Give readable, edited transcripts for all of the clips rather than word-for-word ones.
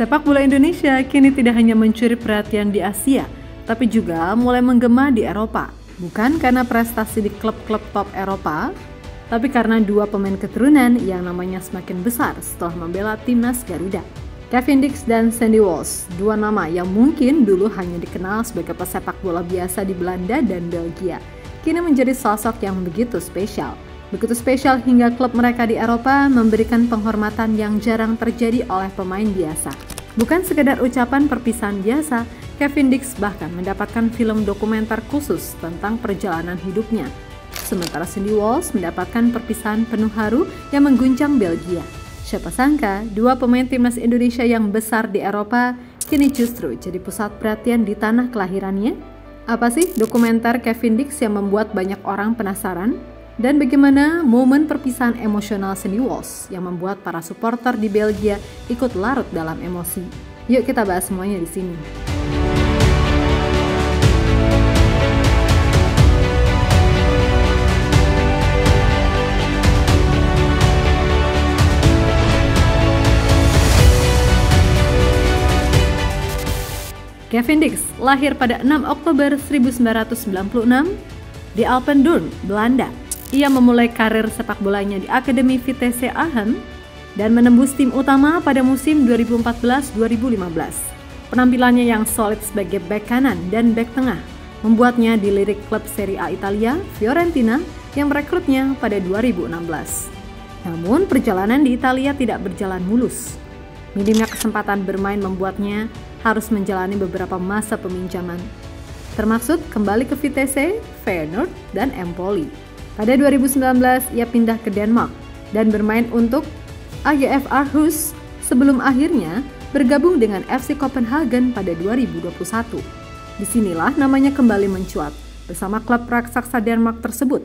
Sepak bola Indonesia kini tidak hanya mencuri perhatian di Asia, tapi juga mulai menggema di Eropa. Bukan karena prestasi di klub-klub top Eropa, tapi karena dua pemain keturunan yang namanya semakin besar setelah membela timnas Garuda. Kevin Dix dan Sandy Walsh, dua nama yang mungkin dulu hanya dikenal sebagai pesepak bola biasa di Belanda dan Belgia, kini menjadi sosok yang begitu spesial. Begitu spesial hingga klub mereka di Eropa memberikan penghormatan yang jarang terjadi oleh pemain biasa. Bukan sekedar ucapan perpisahan biasa, Kevin Dix bahkan mendapatkan film dokumenter khusus tentang perjalanan hidupnya. Sementara Sandy Walsh mendapatkan perpisahan penuh haru yang mengguncang Belgia. Siapa sangka, dua pemain timnas Indonesia yang besar di Eropa kini justru jadi pusat perhatian di tanah kelahirannya. Apa sih dokumenter Kevin Dix yang membuat banyak orang penasaran? Dan bagaimana momen perpisahan emosional Sandy Walsh yang membuat para supporter di Belgia ikut larut dalam emosi? Yuk kita bahas semuanya di sini. Kevin Dix lahir pada 6 Oktober 1996 di Apeldoorn, Belanda. Ia memulai karir sepak bolanya di Akademi Vitesse Arnhem dan menembus tim utama pada musim 2014-2015. Penampilannya yang solid sebagai bek kanan dan bek tengah membuatnya dilirik klub Serie A Italia, Fiorentina, yang merekrutnya pada 2016. Namun perjalanan di Italia tidak berjalan mulus. Minimnya kesempatan bermain membuatnya harus menjalani beberapa masa peminjaman, termasuk kembali ke Vitesse, Feyenoord, dan Empoli. Pada 2019, ia pindah ke Denmark dan bermain untuk AGF Aarhus sebelum akhirnya bergabung dengan FC Copenhagen pada 2021. Disinilah namanya kembali mencuat bersama klub raksasa Denmark tersebut.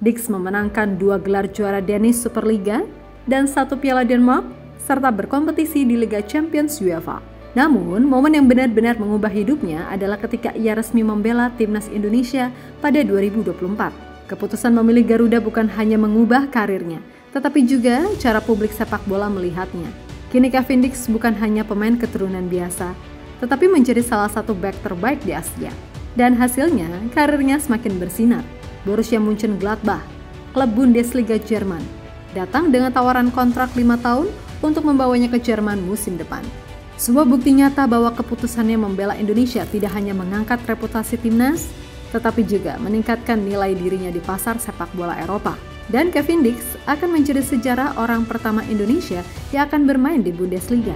Dix memenangkan 2 gelar juara Danish Superliga dan 1 Piala Denmark serta berkompetisi di Liga Champions UEFA. Namun, momen yang benar-benar mengubah hidupnya adalah ketika ia resmi membela timnas Indonesia pada 2024. Keputusan memilih Garuda bukan hanya mengubah karirnya, tetapi juga cara publik sepak bola melihatnya. Kini Kevin Dix bukan hanya pemain keturunan biasa, tetapi menjadi salah satu bek terbaik di Asia. Dan hasilnya, karirnya semakin bersinar. Borussia Mönchengladbach, klub Bundesliga Jerman, datang dengan tawaran kontrak 5 tahun untuk membawanya ke Jerman musim depan. Sebuah bukti nyata bahwa keputusannya membela Indonesia tidak hanya mengangkat reputasi timnas, tetapi juga meningkatkan nilai dirinya di pasar sepak bola Eropa. Dan Kevin Dix akan menjadi sejarah orang pertama Indonesia yang akan bermain di Bundesliga.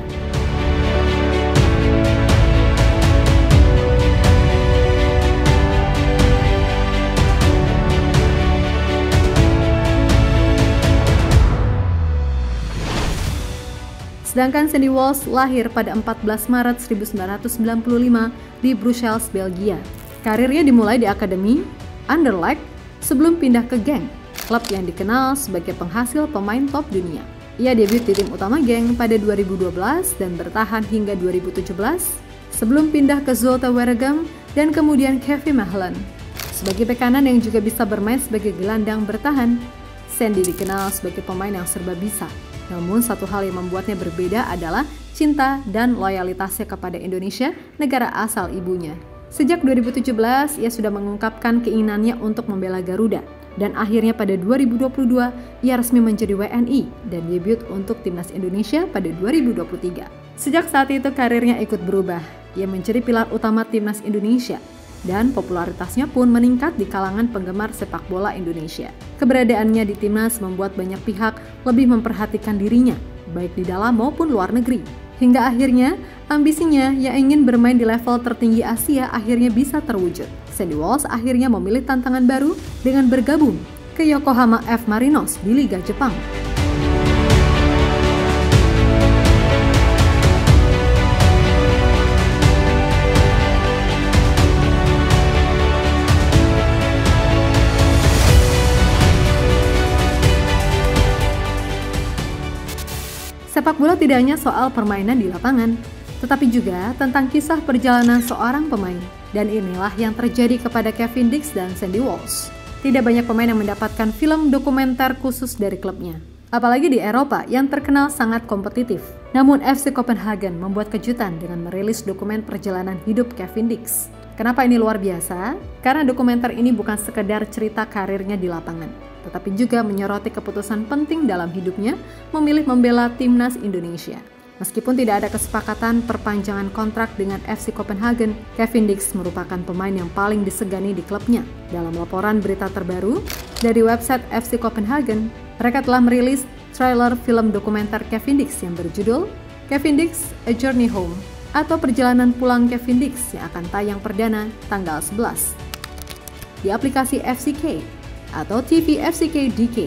Sedangkan Sandy Walsh lahir pada 14 Maret 1995 di Brussels, Belgia. Karirnya dimulai di Akademi Anderlecht sebelum pindah ke Genk, klub yang dikenal sebagai penghasil pemain top dunia. Ia debut di tim utama Genk pada 2012 dan bertahan hingga 2017 sebelum pindah ke Zulte Waregem dan kemudian KV Mechelen. Sebagai bek kanan yang juga bisa bermain sebagai gelandang bertahan, Sandy dikenal sebagai pemain yang serba bisa. Namun satu hal yang membuatnya berbeda adalah cinta dan loyalitasnya kepada Indonesia, negara asal ibunya. Sejak 2017, ia sudah mengungkapkan keinginannya untuk membela Garuda. Dan akhirnya pada 2022, ia resmi menjadi WNI dan debut untuk timnas Indonesia pada 2023. Sejak saat itu karirnya ikut berubah. Ia menjadi pilar utama timnas Indonesia dan popularitasnya pun meningkat di kalangan penggemar sepak bola Indonesia. Keberadaannya di timnas membuat banyak pihak lebih memperhatikan dirinya, baik di dalam maupun luar negeri. Hingga akhirnya, ambisinya yang ingin bermain di level tertinggi Asia akhirnya bisa terwujud. Sandy Walsh akhirnya memilih tantangan baru dengan bergabung ke Yokohama F. Marinos di Liga Jepang. Sepak bola tidak hanya soal permainan di lapangan, tetapi juga tentang kisah perjalanan seorang pemain. Dan inilah yang terjadi kepada Kevin Dix dan Sandy Walsh. Tidak banyak pemain yang mendapatkan film dokumenter khusus dari klubnya. apalagi di Eropa yang terkenal sangat kompetitif. Namun FC Copenhagen membuat kejutan dengan merilis dokumen perjalanan hidup Cavendish. Kenapa ini luar biasa? Karena dokumenter ini bukan sekedar cerita karirnya di lapangan, tetapi juga menyoroti keputusan penting dalam hidupnya memilih membela timnas Indonesia. Meskipun tidak ada kesepakatan perpanjangan kontrak dengan FC Copenhagen, Cavendish merupakan pemain yang paling disegani di klubnya. Dalam laporan berita terbaru dari website FC Copenhagen, mereka telah merilis trailer film dokumenter Cavendish yang berjudul Cavendish A Journey Home atau Perjalanan Pulang Cavendish yang akan tayang perdana tanggal 11 di aplikasi FCK atau TV FCK DK.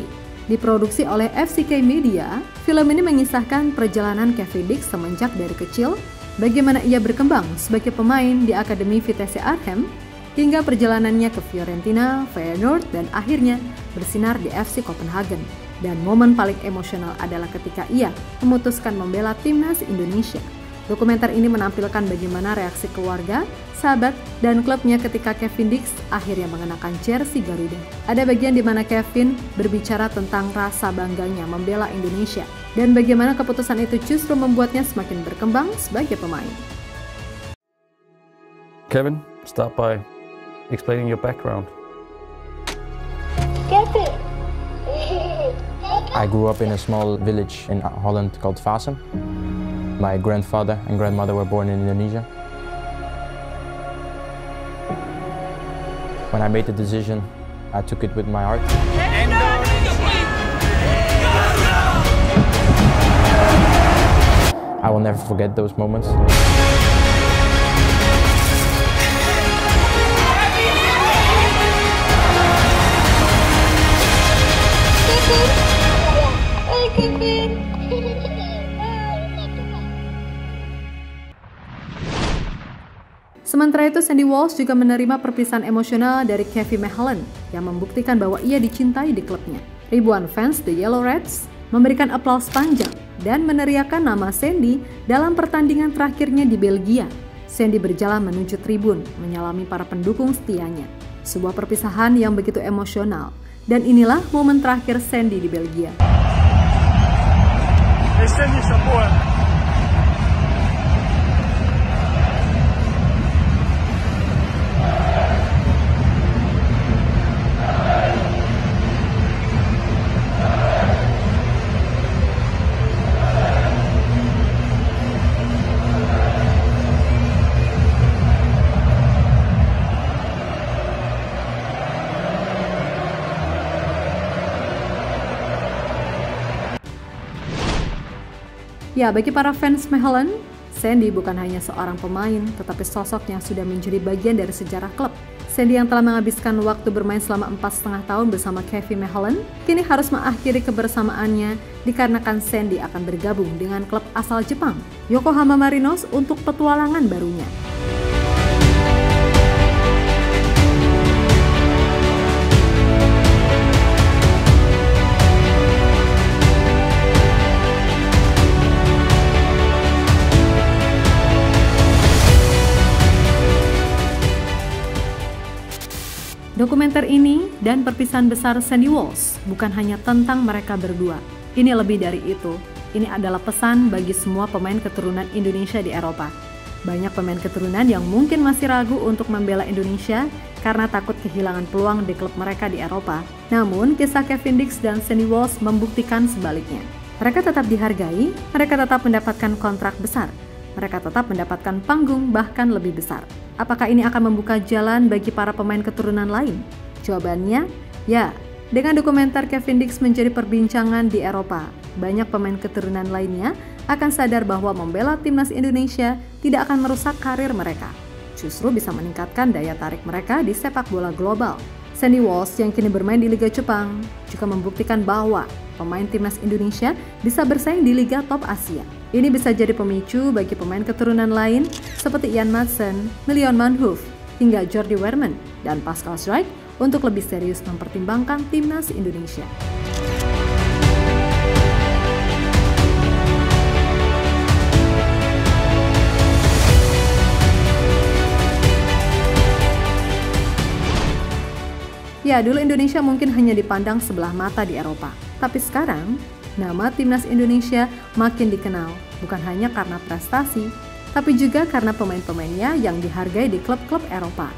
Diproduksi oleh FCK Media, film ini mengisahkan perjalanan Cavendish semenjak dari kecil, bagaimana ia berkembang sebagai pemain di Akademi Vitesse Arnhem, hingga perjalanannya ke Fiorentina, Feyenoord, dan akhirnya bersinar di FC Copenhagen. Dan momen paling emosional adalah ketika ia memutuskan membela timnas Indonesia. Dokumenter ini menampilkan bagaimana reaksi keluarga, sahabat, dan klubnya ketika Cavendish akhirnya mengenakan jersey Garuda. Ada bagian di mana Kevin berbicara tentang rasa bangganya membela Indonesia dan bagaimana keputusan itu justru membuatnya semakin berkembang sebagai pemain. Kevin, start by explaining your background. I grew up in a small village in Holland called Vaassen. My grandfather and grandmother were born in Indonesia. When I made the decision, I took it with my heart. I will never forget those moments. Sementara itu, Sandy Walsh juga menerima perpisahan emosional dari Kevin Mechelen yang membuktikan bahwa ia dicintai di klubnya. Ribuan fans The Yellow Reds memberikan aplaus panjang dan meneriakkan nama Sandy dalam pertandingan terakhirnya di Belgia. Sandy berjalan menuju tribun menyalami para pendukung setianya. Sebuah perpisahan yang begitu emosional, dan inilah momen terakhir Sandy di Belgia. Sandy, chapeau. Ya, bagi para fans Mechelen, Sandy bukan hanya seorang pemain, tetapi sosok yang sudah menjadi bagian dari sejarah klub. Sandy yang telah menghabiskan waktu bermain selama 4,5 tahun bersama Kevin Mechelen, kini harus mengakhiri kebersamaannya dikarenakan Sandy akan bergabung dengan klub asal Jepang, Yokohama Marinos, untuk petualangan barunya. Dokumenter ini dan perpisahan besar Sandy Walsh bukan hanya tentang mereka berdua. Ini lebih dari itu. Ini adalah pesan bagi semua pemain keturunan Indonesia di Eropa. Banyak pemain keturunan yang mungkin masih ragu untuk membela Indonesia karena takut kehilangan peluang di klub mereka di Eropa. Namun, kisah Cavendish dan Sandy Walsh membuktikan sebaliknya. Mereka tetap dihargai, mereka tetap mendapatkan kontrak besar, mereka tetap mendapatkan panggung bahkan lebih besar. Apakah ini akan membuka jalan bagi para pemain keturunan lain? Jawabannya, ya. Dengan dokumenter Cavendish menjadi perbincangan di Eropa, banyak pemain keturunan lainnya akan sadar bahwa membela timnas Indonesia tidak akan merusak karir mereka. Justru bisa meningkatkan daya tarik mereka di sepak bola global. Sandy Walsh yang kini bermain di Liga Jepang juga membuktikan bahwa pemain timnas Indonesia bisa bersaing di Liga Top Asia. Ini bisa jadi pemicu bagi pemain keturunan lain seperti Ian Madsen, Million Manhoef, hingga Jordi Weerman dan Pascal Schreik untuk lebih serius mempertimbangkan timnas Indonesia. Ya, dulu Indonesia mungkin hanya dipandang sebelah mata di Eropa. Tapi sekarang, nama timnas Indonesia makin dikenal, bukan hanya karena prestasi, tapi juga karena pemain-pemainnya yang dihargai di klub-klub Eropa.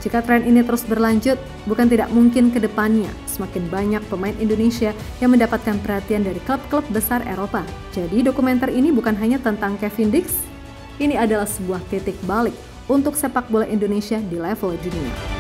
Jika tren ini terus berlanjut, bukan tidak mungkin ke depannya semakin banyak pemain Indonesia yang mendapatkan perhatian dari klub-klub besar Eropa. Jadi dokumenter ini bukan hanya tentang Kevin Dix, ini adalah sebuah titik balik untuk sepak bola Indonesia di level dunia.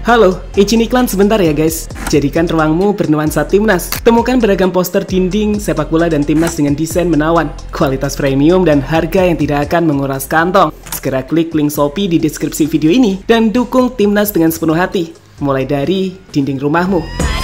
Halo, izin iklan sebentar ya guys. Jadikan ruangmu bernuansa timnas. Temukan beragam poster dinding, sepak bola dan timnas dengan desain menawan, kualitas premium dan harga yang tidak akan menguras kantong. Segera klik link Shopee di deskripsi video ini dan dukung timnas dengan sepenuh hati. Mulai dari dinding rumahmu.